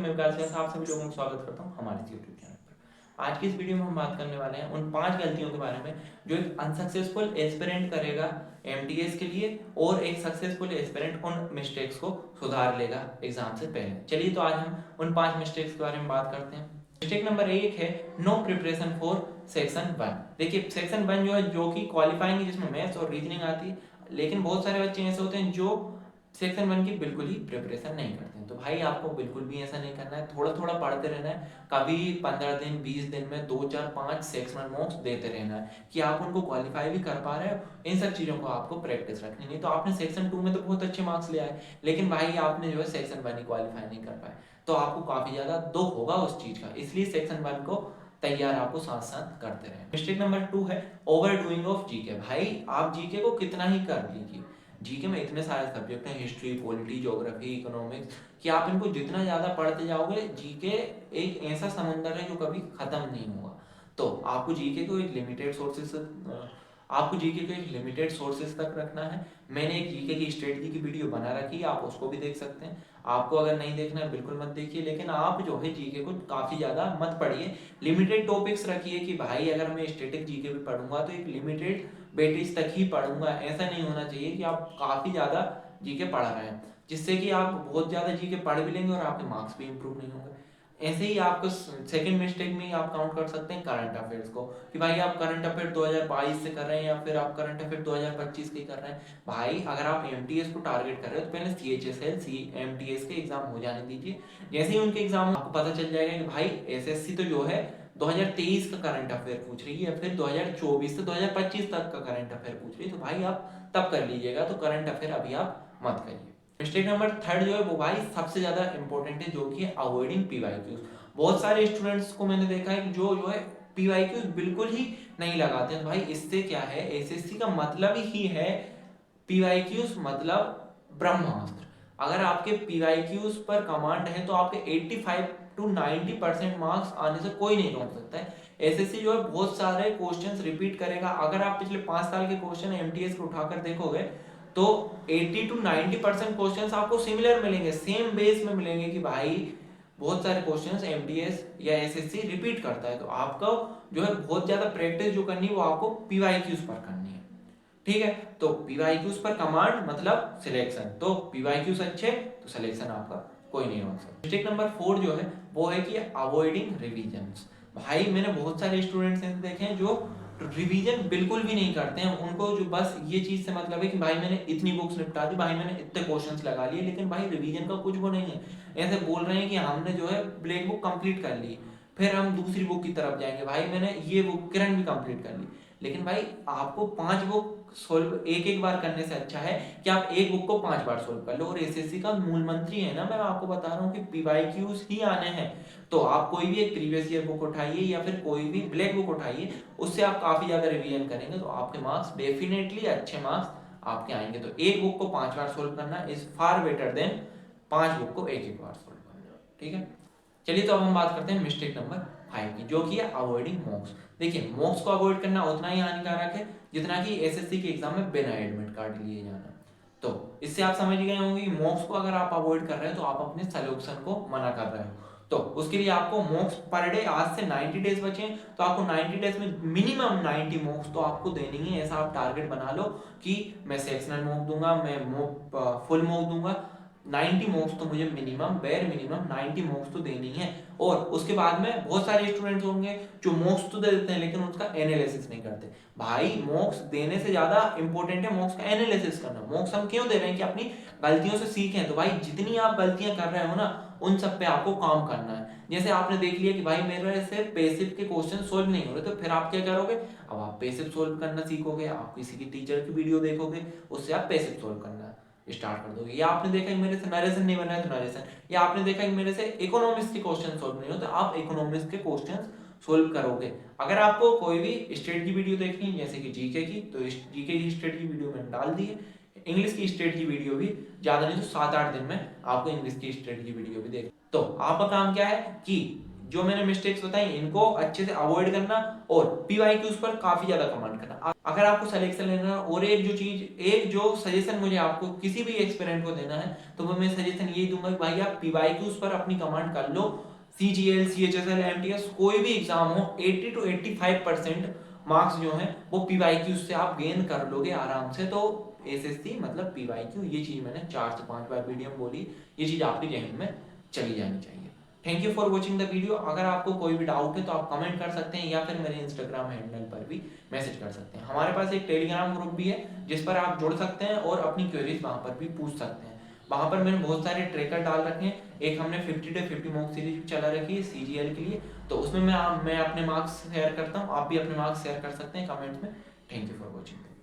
मैं विकास व्यास आप सभी लोगों का स्वागत करता हूं हमारे इस यूट्यूब चैनल पर। आज की इस वीडियो में हम बात करने वाले हैं उन 5 गलतियों के बारे में जो एक अनसक्सेसफुल एस्पिरेंट करेगा एमटीएस के लिए, और एक सक्सेसफुल एस्पिरेंट उन मिस्टेक्स को सुधार लेगा एग्जाम से पहले। चलिए तो आज हम उन 5 मिस्टेक्स के बारे में बात करते हैं। मिस्टेक नंबर 1 है नो प्रिपरेशन फॉर सेक्शन 1। देखिए सेक्शन 1 जो है, जो कि क्वालिफाइंग है, जिसमें मैथ्स और रीजनिंग आती है, लेकिन बहुत सारे बच्चे ऐसे होते हैं जो सेक्शन 1 की बिल्कुल ही प्रिपरेशन नहीं करते हैं। तो भाई आपको बिल्कुल भी ऐसा नहीं करना है, थोड़ा थोड़ा पढ़ते रहना है। कभी 15 दिन 20 दिन में 2 4 5 सेक्शनल नोट्स देते रहना है कि आप उनको क्वालिफाई भी कर पा रहे हो। इन सब चीज़ों को आपको प्रैक्टिस रखनी। नहीं तो आपने सेक्शन 2 में तो बहुत अच्छे मार्क्स ले आए, लेकिन भाई आपने जो है सेक्शन 1 ही क्वालिफाई नहीं कर पाए, तो आपको काफ़ी ज़्यादा दुख होगा उस चीज़ का। इसलिए सेक्शन 1 को तैयार आपको साथ साथ करते रहे। मिस्टेक नंबर 2 है ओवर डूइंग ऑफ जीके। भाई आप जीके को कितना ही कर लीजिए, जीके में इतने सारे सब्जेक्ट हैं, हिस्ट्री, पॉलिटी, ज्योग्राफी, इकोनॉमिक्स, कि आप इनको जितना ज़्यादा पढ़ते जाओगे, जीके एक ऐसा समंदर है जो कभी ख़त्म नहीं होगा। तो आपको जीके को एक लिमिटेड सोर्सेस तक रखना है। मैंने एक जीके की स्ट्रेटजी की वीडियो बना रखी है, आप उसको भी देख सकते हैं। आपको अगर नहीं देखना है बिल्कुल मत देखिए, लेकिन आप जो है जीके को काफ़ी ज़्यादा मत पढ़िए। लिमिटेड टॉपिक्स रखिए कि भाई अगर मैं स्टैटिक जीके भी पढ़ूंगा तो एक लिमिटेड वेटेज तक ही पढ़ूंगा। ऐसा नहीं होना चाहिए कि आप काफ़ी ज़्यादा जीके पढ़ रहे हैं, जिससे कि आप बहुत ज़्यादा जीके पढ़ भी लेंगे और आपके मार्क्स भी इंप्रूव नहीं होंगे। ऐसे ही आपको सेकंड मिस्टेक में ही आप काउंट कर सकते हैं करंट अफेयर्स को, कि भाई आप करंट अफेयर 2022 से कर रहे हैं या फिर आप करंट अफेयर 2025 के कर रहे हैं। भाई अगर आप एमटीएस को टारगेट कर रहे हो तो पहले सीएचएसएल एमटीएस के एग्जाम हो जाने दीजिए। जैसे ही उनके एग्जाम आपको पता चल जाएगा कि भाई एसएससी तो जो है 2023 का करंट अफेयर पूछ रही है या फिर 2024 से 2025 तक का करंट अफेयर पूछ रही है, तो भाई आप तब कर लीजिएगा। तो करंट अफेयर अभी आप मत करिए। मिस्टेक नंबर 3 जो है वो भाई सबसे ज्यादा इंपॉर्टेंट है, जो कि अवॉइडिंग पीवाईक्यूज। बहुत सारे स्टूडेंट्स को मैंने देखा है कि जो है पीवाईक्यूज बिल्कुल ही नहीं लगाते हैं। भाई इससे क्या है, एसएससी का मतलब ही है पीवाईक्यूज मतलब ब्रह्मास्त्र। अगर आपके पीवाईक्यूज पर कमांड है तो आपके 85 to 90% मार्क्स आने से कोई नहीं रोक सकता है। एसएससी जो है बहुत सारे क्वेश्चंस रिपीट करेगा। अगर आप पिछले 5 साल के क्वेश्चन एमटीएस को उठाकर देखोगे तो 80 to 90% क्वेश्चंस आपको सिमिलर मिलेंगे, सेम बेस में मिलेंगे कि भाई बहुत सारे क्वेश्चंस एमटीएस या एसएससी रिपीट करता है। तो आपको जो है बहुत ज्यादा प्रैक्टिस जो करनी है वो आपको पीवाईक्यूज पर करनी है। ठीक है, तो पीवाईक्यूज पर कमांड मतलब सिलेक्शन, तो पीवाईक्यूज अच्छे तो सिलेक्शन आपका कोई नहीं रोक सकता। मिस्टेक नंबर 4 जो है वो है कि अवॉइडिंग रिवीजन्स। भाई मैंने बहुत सारे स्टूडेंट्स ऐसे देखे हैं जो रिवीजन बिल्कुल भी नहीं करते हैं। उनको जो बस ये चीज से मतलब है कि भाई मैंने इतनी बुक्स निपटा दी, भाई मैंने इतने क्वेश्चंस लगा लिए, लेकिन भाई रिवीजन का कुछ वो नहीं है। ऐसे बोल रहे हैं कि हमने जो है ब्लैक बुक कंप्लीट कर ली, फिर हम दूसरी बुक की तरफ जाएंगे, भाई मैंने ये बुक किरण भी कंप्लीट कर ली। लेकिन भाई आपको 5 बुक सोल्व एक एक बार करने से अच्छा है कि आप एक बुक को 5 बार सोल्व कर लो। और एसएससी का मूल मंत्र ही है ना, मैं आपको बता रहा हूँ कि पीवाईक्यूज ही आने हैं। तो आप कोई भी एक प्रीवियस ईयर बुक उठाइए या फिर कोई भी ब्लैक बुक उठाइए, उससे आप काफी ज्यादा रिवीजन करेंगे तो आपके मार्क्स डेफिनेटली अच्छे मार्क्स आपके आएंगे। तो एक बुक को 5 बार सोल्व करना is far better than 5 book को एक एक बार सोल्व करना। ठीक है, चलिए तो अब हम बात करते हैं मिस्टेक नंबर 5 की, जो कि है अवॉइडिंग मॉक्स। देखिए मॉक्स को अवॉइड करना उतना ही हानिकारक है जितना कि एसएससी के एग्जाम में बिना एडमिट कार्ड लिए जाना। तो इससे आप समझ गए होंगे कि मॉक्स को अगर आप अवॉइड कर रहे हैं तो आप अपने सोल्यूशन को मना कर रहे हो। तो उसके लिए आपको मॉक्स पर डे, आज से 90 डेज बचे तो आपको 90 डेज में मिनिमम 90 मॉक्स तो आपको देनी है। ऐसा आप टारगेट बना लो कि मैं सेक्शनल मॉक दूंगा, मैं मॉक फुल मॉक दूंगा, 90 मॉक्स तो मुझे मिनिमम बेर मिनिमम 90 मॉक्स तो देनी है। और उसके बाद में बहुत सारे स्टूडेंट्स होंगे जो मॉक्स तो दे देते हैं लेकिन उसका एनालिसिस नहीं करते। भाई मॉक्स देने से ज्यादा इंपॉर्टेंट है मॉक्स का एनालिसिस करना। मॉक्स हम क्यों दे रहे हैं कि अपनी गलतियों से सीखें। तो भाई जितनी आप गलतियां कर रहे हो ना उन सब पे आपको काम करना है। जैसे आपने देख लिया कि भाई मेरे से पैसिव के क्वेश्चन सोल्व नहीं हो रहे, तो फिर आप क्या करोगे, अब आप पैसिव सोल्व करना सीखोगे, आप किसी की टीचर की वीडियो देखोगे, उससे आप पैसिव सोल्व करना स्टार्ट कर दोगे। या आपने देखा कि मेरे से नरेशन नहीं बना है तो नरेशन, या आपने देखा कि मेरे से इकोनॉमिक्स के क्वेश्चन सोल्व नहीं हो तो आप इकोनॉमिक्स के क्वेश्चन सोल्व करोगे। अगर आपको कोई भी स्टेट की वीडियो देखनी है जैसे कि जीके की, तो जीके की स्टेट की वीडियो मैंने डाल दी है। इंग्लिश की स्टेट की वीडियो भी ज्यादा नहीं तो 7-8 दिन में आपको इंग्लिश की स्टेट की वीडियो भी देख। तो आपका काम क्या है कि जो मैंने मिस्टेक्स बताई इनको अच्छे से अवॉइड करना और पीवाईक्यूज पर काफी ज्यादा कमेंट करना। अगर आपको सिलेक्शन लेना है और एक जो सजेशन मुझे आपको किसी भी एक्सपेरेंट को देना है तो मैं सजेशन यही दूंगा कि भाई आप पीवाईक्यूज पर अपनी कमांड कर लो। CGL, CHSL, MTS कोई भी एग्जाम हो 80 to 85% मार्क्स जो है वो पीवाईक्यूज से आप गेन कर लोगे आराम से। तो एसएससी मतलब पीवाईक्यू, ये चीज मैंने 4 से 5 बार वीडियो में बोली, ये चीज आपके जहन में चली जानी चाहिए। Thank you for watching the video. अगर आपको कोई भी डाउट है तो आप कमेंट कर सकते हैं या फिर मेरे इंस्टाग्राम हैंडल पर भी मैसेज कर सकते हैं। हमारे पास एक टेलीग्राम ग्रुप भी है जिस पर आप जुड़ सकते हैं और अपनी क्वेरीज वहां पर भी पूछ सकते हैं। वहां पर मैंने बहुत सारे ट्रैकर डाल रखे हैं। एक हमने 50 to 50 मॉक सीरीज चला रखी है CGL के लिए, तो उसमें मैं अपने मार्क्स शेयर करता हूँ, आप भी अपने मार्क्स शेयर कर सकते हैं कमेंट्स में। Thank you for watching.